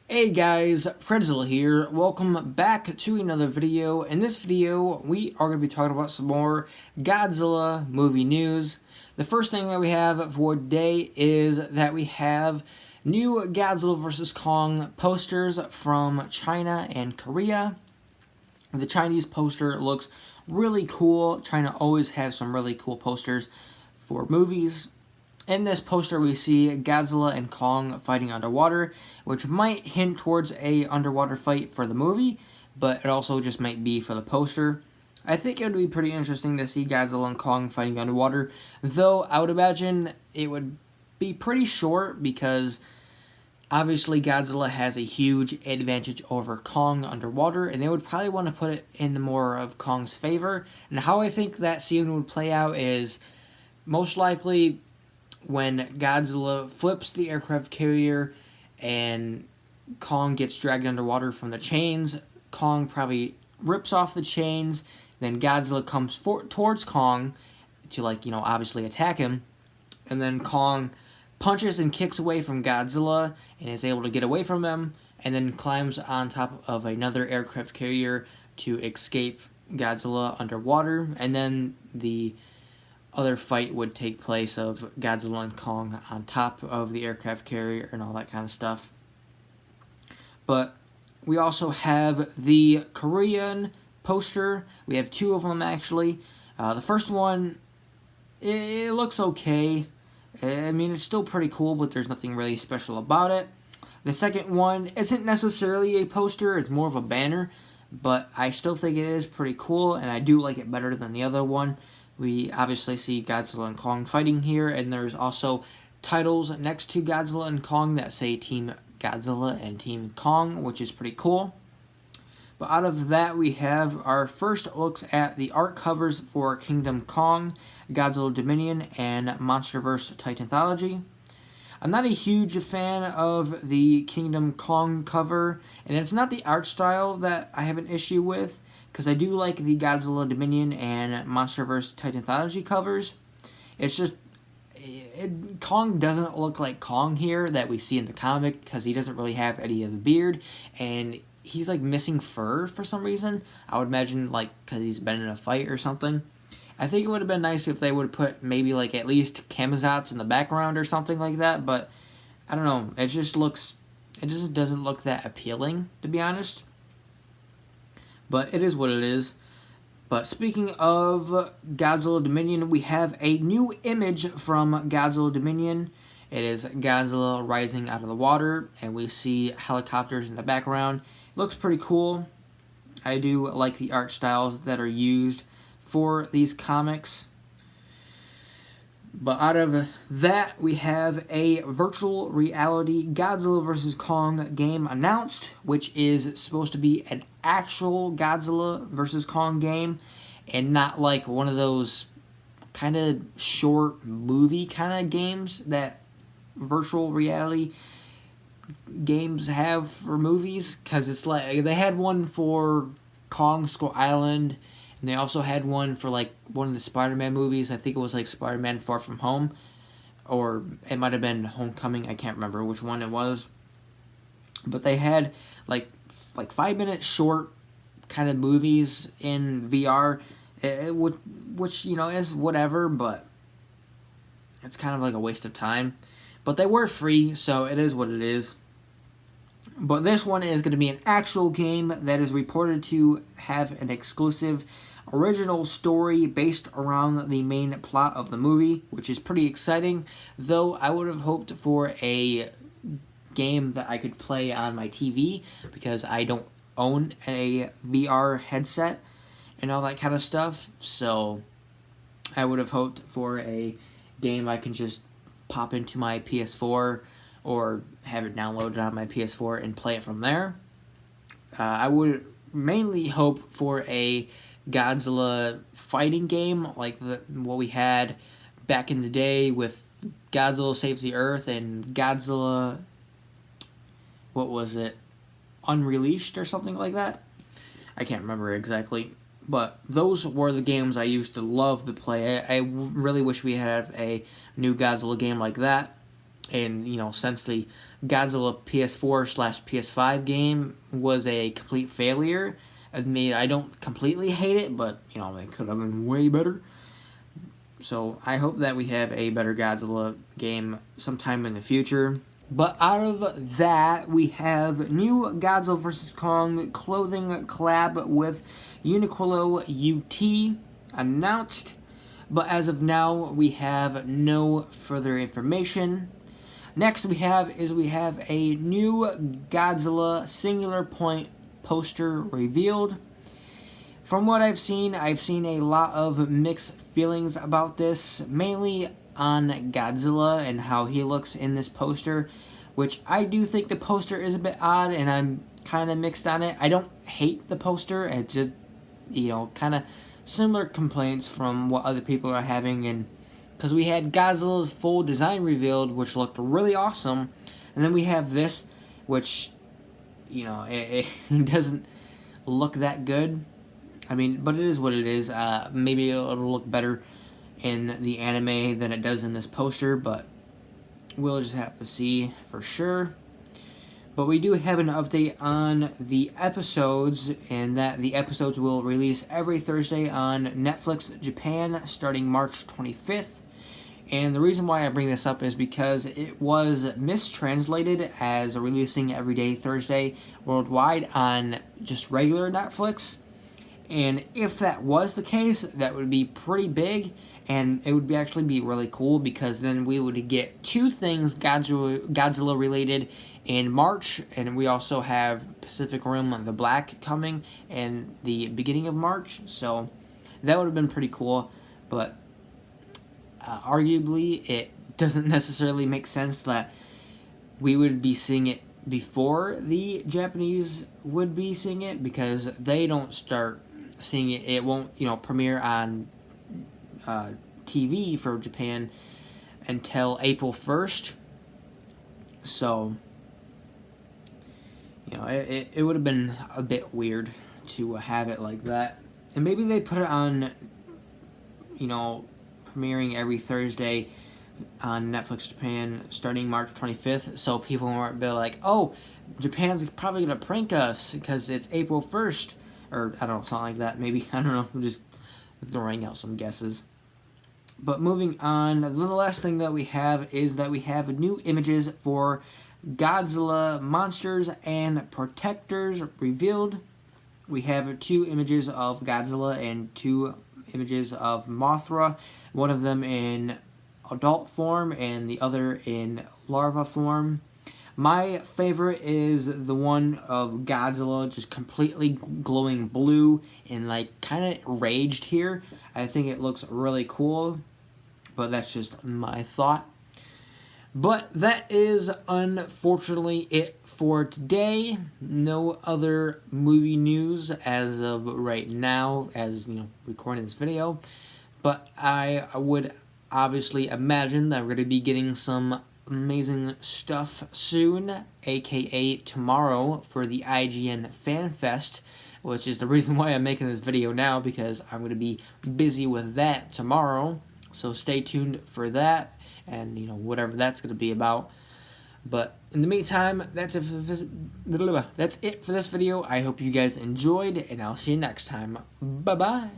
Hey guys, prequel here. Welcome back to another video. In this video, we are going to be talking about some more Godzilla movie news. The first thing that we have for today is that we have new Godzilla vs. Kong posters from China and Korea. The Chinese poster looks really cool. China always has some really cool posters for movies. In this poster, we see Godzilla and Kong fighting underwater, which might hint towards a underwater fight for the movie, but it also just might be for the poster. I think it would be pretty interesting to see Godzilla and Kong fighting underwater, though I would imagine it would be pretty short because obviously Godzilla has a huge advantage over Kong underwater, and they would probably want to put it in more of Kong's favor. And how I think that scene would play out is most likely when Godzilla flips the aircraft carrier and Kong gets dragged underwater from the chains, Kong probably rips off the chains, then Godzilla comes towards Kong to, obviously attack him, and then Kong punches and kicks away from Godzilla and is able to get away from him, and then climbs on top of another aircraft carrier to escape Godzilla underwater, and then the other fight would take place of Godzilla and Kong on top of the aircraft carrier and all that kind of stuff. But we also have the Korean poster. We have two of them actually. The first one, it looks okay. I mean, it's still pretty cool, but there's nothing really special about it. The second one isn't necessarily a poster, it's more of a banner, but I still think it is pretty cool, and I do like it better than the other one. We obviously see Godzilla and Kong fighting here, and there's also titles next to Godzilla and Kong that say Team Godzilla and Team Kong, which is pretty cool. But out of that, we have our first looks at the art covers for Kingdom Kong, Godzilla Dominion, and Monsterverse Titanthology. I'm not a huge fan of the Kingdom Kong cover, and it's not the art style that I have an issue with, because I do like the Godzilla Dominion and Monsterverse Titanthology covers. It's just, Kong doesn't look like Kong here that we see in the comic, because he doesn't really have any of the beard, and he's like missing fur for some reason. I would imagine because he's been in a fight or something. I think it would have been nice if they would put maybe at least Kamazats in the background or something like that, but I don't know. It just doesn't look that appealing, to be honest. But it is what it is. But speaking of Godzilla Dominion, we have a new image from Godzilla Dominion. It is Godzilla rising out of the water, and we see helicopters in the background. It looks pretty cool. I do like the art styles that are used for these comics. But out of that, we have a virtual reality Godzilla vs. Kong game announced, which is supposed to be an actual Godzilla vs. Kong game, and not like one of those kind of short movie kind of games that virtual reality games have for movies. Because it's like, they had one for Kong Skull Island, and they also had one for one of the Spider-Man movies. I think it was Spider-Man Far From Home, or it might have been Homecoming. I can't remember which one it was. But they had like 5-minute short kind of movies in VR, which is whatever, but it's kind of like a waste of time. But they were free, so it is what it is. But this one is going to be an actual game that is reported to have an exclusive original story based around the main plot of the movie, which is pretty exciting, though I would have hoped for a game that I could play on my TV, because I don't own a VR headset and all that kind of stuff, so I would have hoped for a game I can just pop into my PS4 or have it downloaded on my PS4 and play it from there. I would mainly hope for a Godzilla fighting game like what we had back in the day with Godzilla Saves the Earth and Godzilla, what was it, Unleashed or something like that? I can't remember exactly, but those were the games I used to love to play. I really wish we had a new Godzilla game like that. And, you know, since the Godzilla PS4/PS5 game was a complete failure, I don't completely hate it, but, you know, it could have been way better. So I hope that we have a better Godzilla game sometime in the future. But out of that, we have new Godzilla vs. Kong clothing collab with Uniqlo UT announced. But as of now, we have no further information. Next we have a new Godzilla Singular Point poster revealed. From what I've seen a lot of mixed feelings about this, mainly on Godzilla and how he looks in this poster, which I do think the poster is a bit odd, and I'm kind of mixed on it. I don't hate the poster. It just, you know, kind of similar complaints from what other people are having, and because we had Godzilla's full design revealed, which looked really awesome, and then we have this, which, you know, it doesn't look that good. I mean, but it is what it is. Maybe it'll look better in the anime than it does in this poster, but we'll just have to see for sure. But we do have an update on the episodes, and that the episodes will release every Thursday on Netflix Japan starting March 25th. And the reason why I bring this up is because it was mistranslated as releasing every day Thursday worldwide on just regular Netflix. And if that was the case, that would be pretty big, and it would actually be really cool, because then we would get two things Godzilla related in March, and we also have Pacific Rim The Black coming in the beginning of March, so that would have been pretty cool. But arguably it doesn't necessarily make sense that we would be seeing it before the Japanese would be seeing it, because they don't start seeing it. It won't, you know, premiere on TV for Japan until April 1st. So, you know, it would have been a bit weird to have it like that. And maybe they put it on, you know, premiering every Thursday on Netflix Japan starting March 25th, so people won't be like, oh, Japan's probably going to prank us because it's April 1st. Or, I don't know, something like that, maybe. I don't know, I'm just throwing out some guesses. But moving on, the last thing that we have is that we have new images for Godzilla Monsters and Protectors revealed. We have 2 images of Godzilla and 2 images of Mothra. One of them in adult form and the other in larva form. My favorite is the one of Godzilla just completely glowing blue and like kind of raged here. I think it looks really cool, but that's just my thought. But that is unfortunately it for today. No other movie news as of right now, as you know, recording this video. But I would obviously imagine that we're going to be getting some amazing stuff soon, aka tomorrow for the IGN Fan Fest, which is the reason why I'm making this video now, because I'm going to be busy with that tomorrow. So stay tuned for that, and you know, whatever that's going to be about. But in the meantime, that's it for this video. I hope you guys enjoyed, and I'll see you next time. Bye bye.